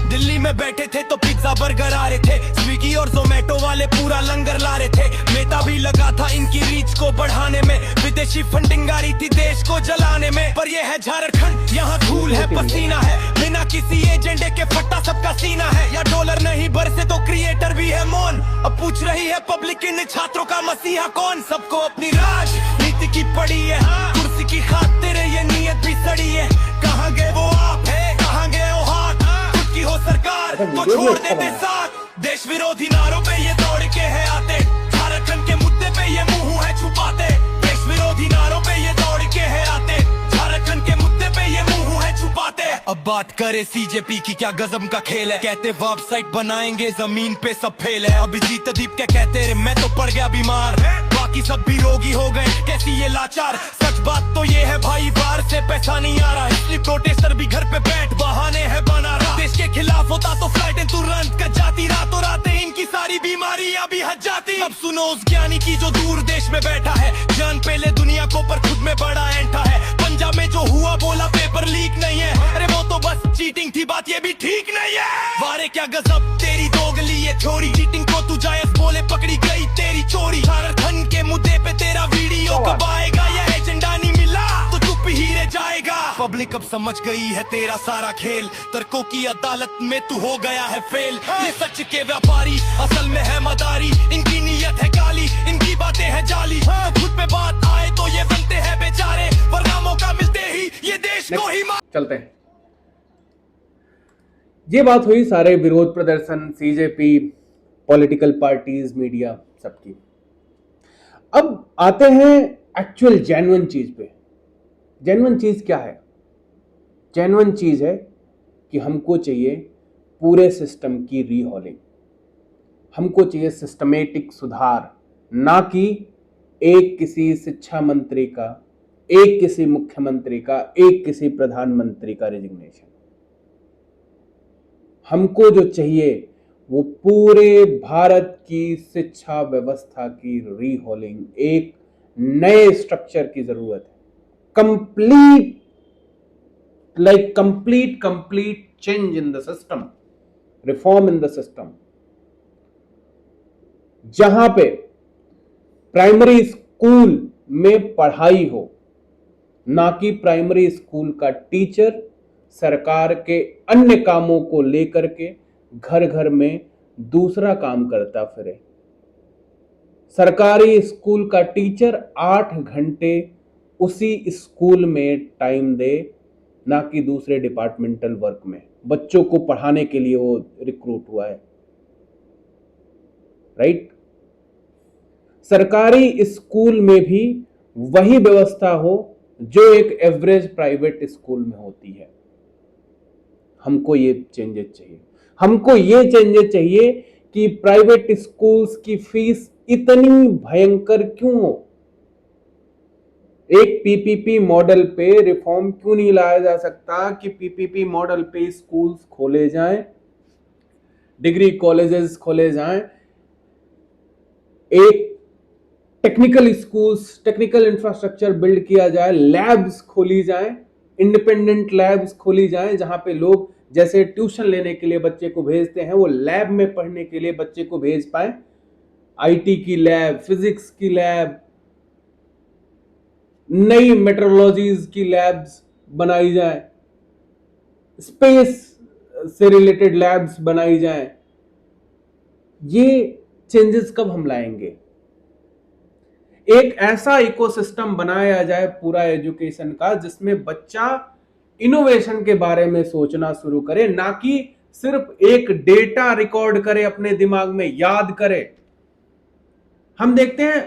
दिल्ली में बैठे थे तो पिज्जा बर्गर आ रहे थे, स्विगी और जोमेटो वाले पूरा लंगर ला रहे थे। मेटा भी लगा था इनकी रीच को बढ़ाने में, विदेशी फंडिंग आ रही थी देश को जलाने में। पर ये है झारखंड, यहाँ धूल है पसीना है, बिना किसी एजेंडे के फट्टा सबका सीना है। या डॉलर नहीं बरसे तो क्रिएटर भी है मौन। अब पूछ रही है पब्लिक इन छात्रों का मसीहा कौन? सबको अपनी राजनीति की पड़ी है, कुर्सी की खातिर ये नीयत भी सड़ी है। कहाँ गए वो आप है, कहाँ गए वो हाथ, खुद की हो सरकार तो छोड़ देते साथ। देश विरोधी नारों पे ये दौड़ के है आते, झारखंड के मुद्दे पे ये मुंह है छुपाते। देश विरोधी नारों पे ये दौड़ के है आते, झारखंड के मुद्दे पे ये मुंह है छुपाते। अब बात करे सीजेपी की, क्या गजब का खेल है। कहते वेबसाइट बनाएंगे, जमीन पे सब फेल है। अभिजीत दीप क्या कहते रे, मैं तो पड़ गया बीमार, बाकी सब भी रोगी हो गए, कैसी ये लाचार। सच बात तो ये है भाई, बाहर से पैसा नहीं आ रहा, इसलिए प्रोटेस्टर भी घर पे बैठ बहाने है बना रहा। देश के खिलाफ होता तो फ्लाइट तुरंत कट जाती, रातों रात इनकी सारी बीमारियां भी हट जाती। अब सुनो उस ज्ञानी की जो दूर देश में बैठा है, जान पहले दुनिया को पर खुद में बड़ा एंठा है। पंजाब में जो हुआ बोला पेपर लीक नहीं है, अरे वो तो बस चीटिंग थी, बात ये भी ठीक नहीं है। वारे क्या गजब तेरी दोगली ये थ्योरी, चीटिंग को तू जायज बोले पकड़ी गई तेरी चोरी। झारखंड के मुद्दे पे तेरा वीडियो कब आएगा, या एजेंडा नहीं मिला तो चुप ही रह जाएगा। पब्लिक अब समझ गई है तेरा सारा खेल, तर्कों की अदालत में तू हो गया है फेल। ये सच के व्यापारी असल में है मदारी, इनकी नीयत है काली, इनकी बातें हैं जाली। खुद पे बात आए तो ये बनते हैं बेचारे, वरना मौका मिलते ही ये देश को ही चलते हैं। ये बात हुई सारे विरोध प्रदर्शन, सीजेपी, पॉलिटिकल पार्टीज, मीडिया सबकी। अब आते हैं एक्चुअल जेन्युइन चीज पे। जेन्युइन चीज क्या है? जेन्युइन चीज है कि हमको चाहिए पूरे सिस्टम की रीहॉलिंग, हमको चाहिए सिस्टमेटिक सुधार, ना कि एक किसी शिक्षा मंत्री का, एक किसी मुख्यमंत्री का, एक किसी प्रधानमंत्री का रेजिग्नेशन। हमको जो चाहिए वो पूरे भारत की शिक्षा व्यवस्था की रीहॉलिंग, एक नए स्ट्रक्चर की जरूरत है। Complete change in the system, reform in the system, जहां पे प्राइमरी स्कूल में पढ़ाई हो, ना कि प्राइमरी स्कूल का टीचर सरकार के अन्य कामों को लेकर के घर घर में दूसरा काम करता फिरे। सरकारी स्कूल का टीचर 8 घंटे उसी स्कूल में टाइम दे, ना कि दूसरे डिपार्टमेंटल वर्क में। बच्चों को पढ़ाने के लिए वो रिक्रूट हुआ है, राइट। सरकारी स्कूल में भी वही व्यवस्था हो जो एक एवरेज प्राइवेट स्कूल में होती है। हमको ये चेंजेस चाहिए। हमको ये चेंजेस चाहिए कि प्राइवेट स्कूल्स की फीस इतनी भयंकर क्यों हो। एक पीपीपी मॉडल पे रिफॉर्म क्यों नहीं लाया जा सकता कि पीपीपी मॉडल पे स्कूल्स खोले जाएं, डिग्री कॉलेजेस खोले जाएं, एक technical schools, technical infrastructure build किया जाए, लैब्स खोली जाएं, इंडिपेंडेंट लैब्स खोली जाएं, जहां पे लोग जैसे ट्यूशन लेने के लिए बच्चे को भेजते हैं वो लैब में पढ़ने के लिए बच्चे को भेज पाए। आईटी की लैब, फिजिक्स की लैब, नई मेट्रोलॉजीज की लैब्स बनाई जाए, स्पेस से रिलेटेड लैब्स बनाई जाए। ये चेंजेस कब हम लाएंगे? एक ऐसा इकोसिस्टम बनाया जाए पूरा एजुकेशन का जिसमें बच्चा इनोवेशन के बारे में सोचना शुरू करे, ना कि सिर्फ एक डेटा रिकॉर्ड करे, अपने दिमाग में याद करे। हम देखते हैं,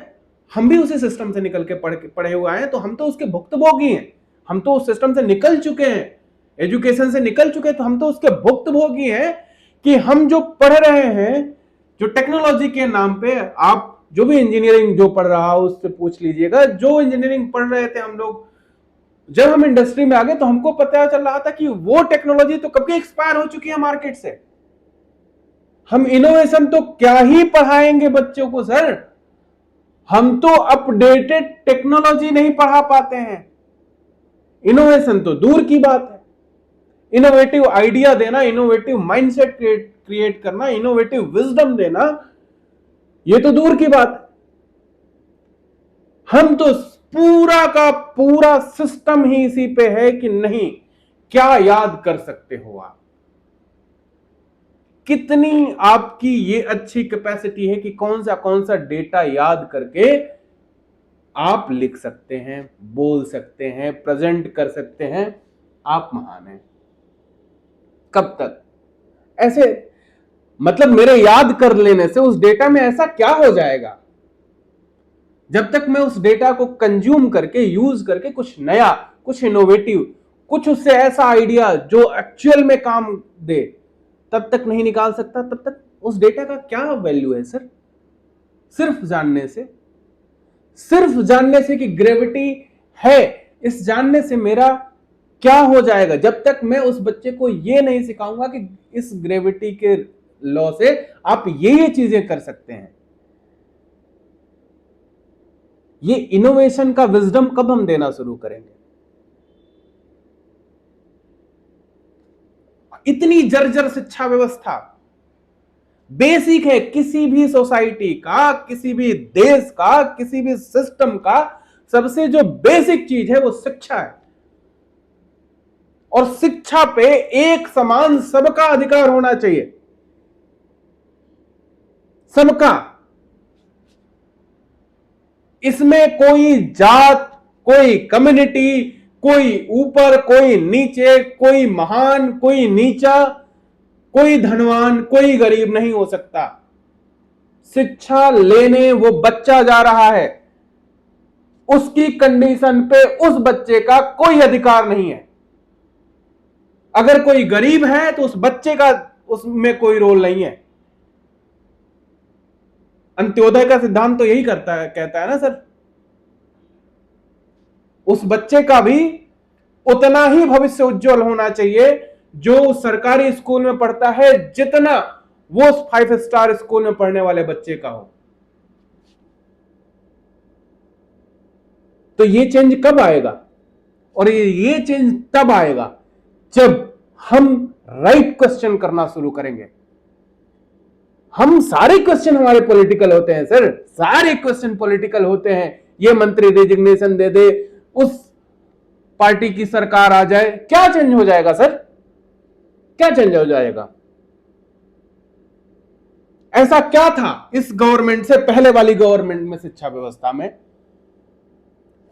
हम भी उसी सिस्टम से निकल के पढ़े हुए हैं, तो हम तो उसके भुक्तभोगी हैं। हम तो उस सिस्टम से निकल चुके हैं, एजुकेशन से निकल चुके हैं, तो हम तो उसके भुक्तभोगी हैं कि हम जो पढ़ रहे हैं, जो टेक्नोलॉजी के नाम पे, आप जो भी इंजीनियरिंग जो पढ़ रहा हो उससे पूछ लीजिएगा, जो इंजीनियरिंग पढ़ रहे थे हम लोग, जब हम इंडस्ट्री में आ गए तो हमको पता चल रहा था कि वो टेक्नोलॉजी तो कब की एक्सपायर हो चुकी है मार्केट से। हम इनोवेशन तो क्या ही पढ़ाएंगे बच्चों को सर, हम तो अपडेटेड टेक्नोलॉजी नहीं पढ़ा पाते हैं। इनोवेशन तो दूर की बात है। इनोवेटिव आइडिया देना, इनोवेटिव माइंडसेट क्रिएट करना, इनोवेटिव विजडम देना, ये तो दूर की बात है। हम तो पूरा का पूरा सिस्टम ही इसी पे है कि नहीं, क्या याद कर सकते हो आप, कितनी आपकी ये अच्छी कैपेसिटी है कि कौन सा डेटा याद करके आप लिख सकते हैं, बोल सकते हैं, प्रेजेंट कर सकते हैं। आप महान हैं। कब तक ऐसे, मतलब मेरे याद कर लेने से उस डेटा में ऐसा क्या हो जाएगा? जब तक मैं उस डेटा को कंज्यूम करके, यूज करके कुछ नया, कुछ इनोवेटिव, कुछ उससे ऐसा आइडिया जो एक्चुअल में काम दे, तब तक नहीं निकाल सकता, तब तक उस डेटा का क्या वैल्यू है सर? सिर्फ जानने से कि ग्रेविटी है, इस जानने से मेरा क्या हो जाएगा? जब तक मैं उस बच्चे को ये नहीं सिखाऊंगा कि इस ग्रेविटी के लॉ से आप ये चीजें कर सकते हैं। ये इनोवेशन का विजडम कब हम देना शुरू करेंगे? इतनी जर्जर शिक्षा व्यवस्था बेसिक है किसी भी सोसाइटी का, किसी भी देश का, किसी भी सिस्टम का। सबसे जो बेसिक चीज है वो शिक्षा है, और शिक्षा पे एक समान सबका अधिकार होना चाहिए, सबका। इसमें कोई जात, कोई कम्युनिटी, कोई ऊपर, कोई नीचे, कोई महान, कोई नीचा, कोई धनवान, कोई गरीब नहीं हो सकता। शिक्षा लेने वो बच्चा जा रहा है, उसकी कंडीशन पे उस बच्चे का कोई अधिकार नहीं है। अगर कोई गरीब है तो उस बच्चे का उसमें कोई रोल नहीं है। अंत्योदय का सिद्धांत तो यही कहता है ना सर, उस बच्चे का भी उतना ही भविष्य उज्जवल होना चाहिए जो सरकारी स्कूल में पढ़ता है, जितना वो 5 स्टार स्कूल में पढ़ने वाले बच्चे का हो। तो ये चेंज कब आएगा? और ये चेंज तब आएगा जब हम राइट क्वेश्चन करना शुरू करेंगे। हम सारे क्वेश्चन हमारे पॉलिटिकल होते हैं सर, सारे क्वेश्चन पॉलिटिकल होते हैं। ये मंत्री रेजिग्नेशन दे दे, उस पार्टी की सरकार आ जाए, क्या चेंज हो जाएगा सर? क्या चेंज हो जाएगा? ऐसा क्या था इस गवर्नमेंट से पहले वाली गवर्नमेंट में शिक्षा व्यवस्था में,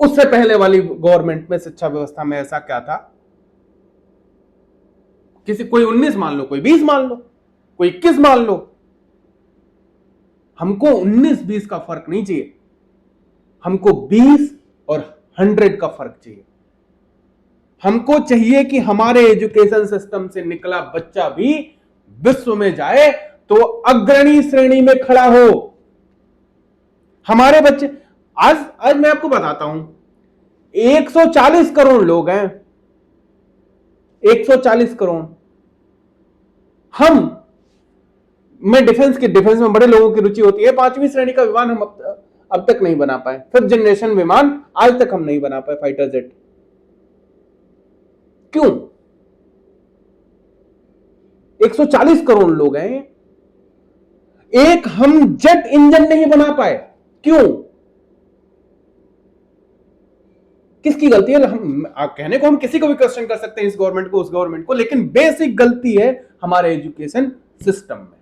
उससे पहले वाली गवर्नमेंट में शिक्षा व्यवस्था में ऐसा क्या था? किसी कोई 19 मान लो, कोई 20 मान लो, कोई 21 मान लो, हमको 19-20 का फर्क नहीं चाहिए, हमको 20 और 100 का फर्क चाहिए। हमको चाहिए कि हमारे एजुकेशन सिस्टम से निकला बच्चा भी विश्व में जाए तो अग्रणी श्रेणी में खड़ा हो। हमारे बच्चे आज मैं आपको बताता हूं, 140 करोड़ लोग हैं, 140 करोड़। मैं डिफेंस में बड़े लोगों की रुचि होती है। 5वीं श्रेणी का विमान हम अब तक नहीं बना पाए, 5th जनरेशन विमान आज तक हम नहीं बना पाए, फाइटर जेट। क्यों? 140 करोड़ लोग हैं, एक हम जेट इंजन नहीं बना पाए, क्यों? किसकी गलती है? कहने को हम किसी को भी क्वेश्चन कर सकते हैं, इस गवर्नमेंट को, उस गवर्नमेंट को, लेकिन बेसिक गलती है हमारे एजुकेशन सिस्टम में।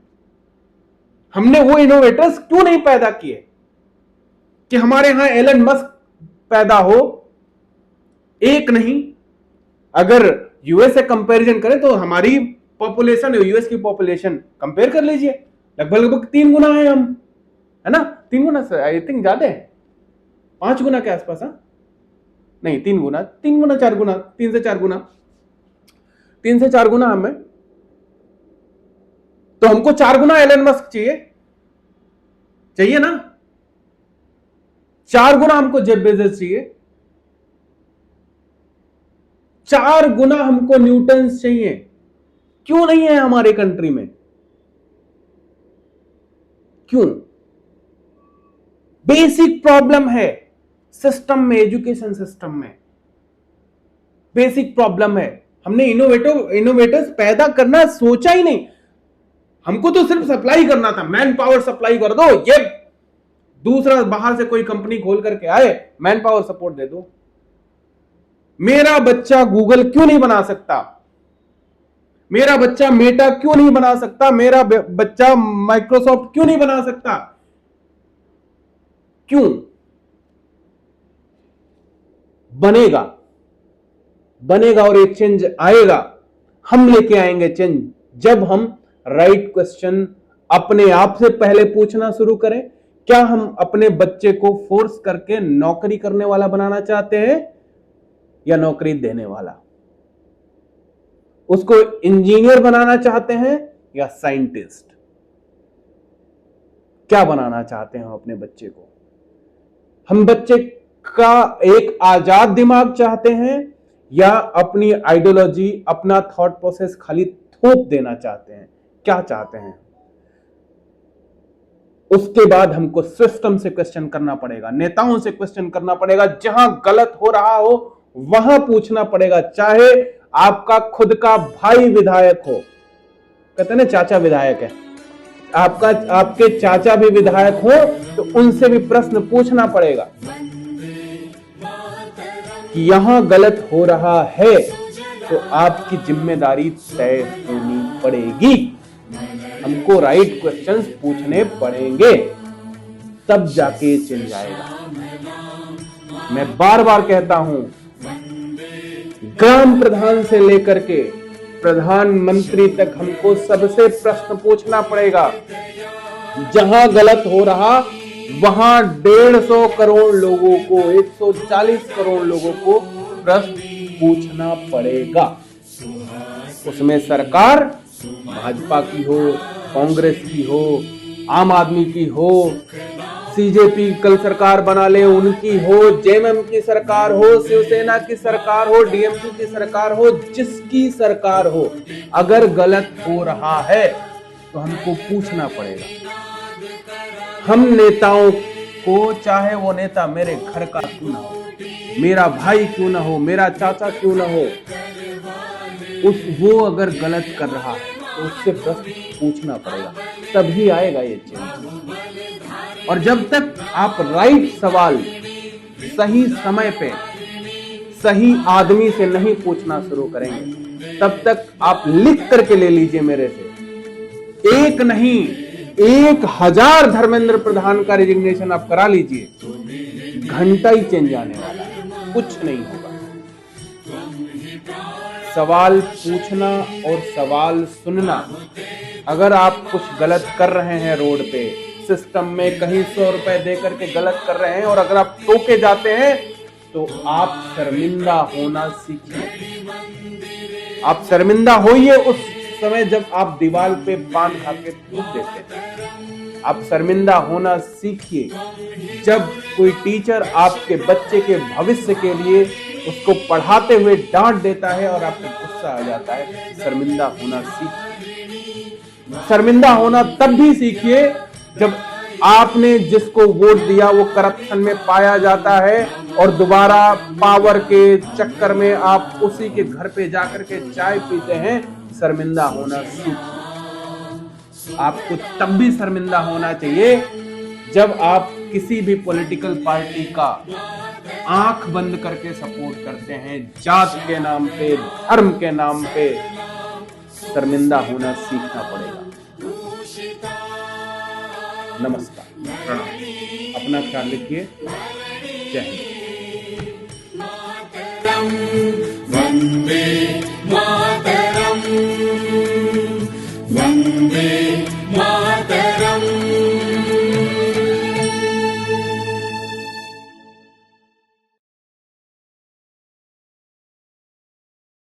हमने वो इनोवेटर्स क्यों नहीं पैदा किए कि हमारे यहां एलन मस्क पैदा हो? एक नहीं, अगर यूएस से कंपैरिजन करें तो हमारी पॉपुलेशन यूएस की पॉपुलेशन कंपेयर कर लीजिए, लगभग 3 गुना है हम, है ना? 3 गुना से आई थिंक ज्यादा है, 5 गुना के आसपास। नहीं, 3 गुना, 4 गुना, 3 से 4 गुना, 3 से 4 गुना हमें। तो हमको 4 गुना एलन मस्क चाहिए ना? 4 गुना हमको जेफ बेजोस चाहिए, 4 गुना हमको न्यूटन्स चाहिए। क्यों नहीं है हमारे कंट्री में? क्यों? बेसिक प्रॉब्लम है सिस्टम में, एजुकेशन सिस्टम में बेसिक प्रॉब्लम है। हमने इनोवेटर्स पैदा करना सोचा ही नहीं। हमको तो सिर्फ सप्लाई करना था, मैन पावर सप्लाई कर दो, ये दूसरा बाहर से कोई कंपनी खोल करके आए, मैन पावर सपोर्ट दे दो। मेरा बच्चा गूगल क्यों नहीं बना सकता? मेरा बच्चा मेटा क्यों नहीं बना सकता? मेरा बच्चा माइक्रोसॉफ्ट क्यों नहीं बना सकता? क्यों? बनेगा और एक चेंज आएगा। हम लेके आएंगे चेंज जब हम राइट क्वेश्चन अपने आप से पहले पूछना शुरू करें। क्या हम अपने बच्चे को फोर्स करके नौकरी करने वाला बनाना चाहते हैं या नौकरी देने वाला? उसको इंजीनियर बनाना चाहते हैं या साइंटिस्ट? क्या बनाना चाहते हैं हम अपने बच्चे को? हम बच्चे का एक आजाद दिमाग चाहते हैं या अपनी आइडियोलॉजी, अपना थॉट प्रोसेस खाली थोप देना चाहते हैं? क्या चाहते हैं? उसके बाद हमको सिस्टम से क्वेश्चन करना पड़ेगा, नेताओं से क्वेश्चन करना पड़ेगा, जहां गलत हो रहा हो वहां पूछना पड़ेगा। चाहे आपका खुद का भाई विधायक हो, कहते हैं ना चाचा विधायक है, आपके चाचा भी विधायक हो तो उनसे भी प्रश्न पूछना पड़ेगा कि यहां गलत हो रहा है तो आपकी जिम्मेदारी तय होनी पड़ेगी। हमको राइट क्वेश्चंस पूछने पड़ेंगे, तब जाके चेंज आएगा। मैं बार बार कहता हूं, ग्राम प्रधान से लेकर के प्रधानमंत्री तक हमको सबसे प्रश्न पूछना पड़ेगा। जहां गलत हो रहा वहां 150 करोड़ लोगों को, 140 करोड़ लोगों को प्रश्न पूछना पड़ेगा। उसमें सरकार भाजपा की हो, कांग्रेस की हो, आम आदमी की हो, सीजेपी कल सरकार बना ले उनकी हो, जेएमएम की सरकार हो, शिवसेना की सरकार हो, डीएमके की सरकार हो, जिसकी सरकार हो, अगर गलत हो रहा है तो हमको पूछना पड़ेगा। हम नेताओं को, चाहे वो नेता मेरे घर का क्यों ना हो, मेरा भाई क्यों ना हो, मेरा चाचा क्यों ना हो, वो अगर गलत कर रहा है तो उससे प्रश्न पूछना पड़ेगा, तभी आएगा ये चेंज। और जब तक आप राइट सवाल सही समय पे सही आदमी से नहीं पूछना शुरू करेंगे, तब तक आप लिख करके ले लीजिए मेरे से, 1 नहीं 1000 धर्मेंद्र प्रधान का रिजिग्नेशन आप करा लीजिए, घंटा ही चेंज आने वाला है, कुछ नहीं होगा। सवाल पूछना और सवाल सुनना, अगर आप कुछ गलत कर रहे हैं रोड पे, सिस्टम में कहीं 100 रुपए दे करके गलत कर रहे हैं और अगर आप टोके जाते हैं तो आप शर्मिंदा होना सीखिए। आप शर्मिंदा होइए उस समय जब आप दीवार पे पान खा के थूक देते हैं। आप शर्मिंदा होना सीखिए जब कोई टीचर आपके बच्चे के भविष्य के लिए उसको पढ़ाते हुए डांट देता है और आपको गुस्सा आ जाता है। शर्मिंदा होना सीखिए। शर्मिंदा होना तब भी सीखिए जब आपने जिसको वोट दिया वो करप्शन में पाया जाता है और दोबारा पावर के चक्कर में आप उसी के घर पे जाकर के चाय पीते हैं। शर्मिंदा होना सीखिए। आपको तब भी शर्मिंदा होना चाहिए जब आप किसी भी पॉलिटिकल पार्टी का आंख बंद करके सपोर्ट करते हैं, जात के नाम पे, धर्म के नाम पे। शर्मिंदा होना सीखना पड़ेगा। नमस्कार, प्रणाम, अपना ख्याल रखिए। जय हिंद। वंदे मातरम, वंदे मातरम।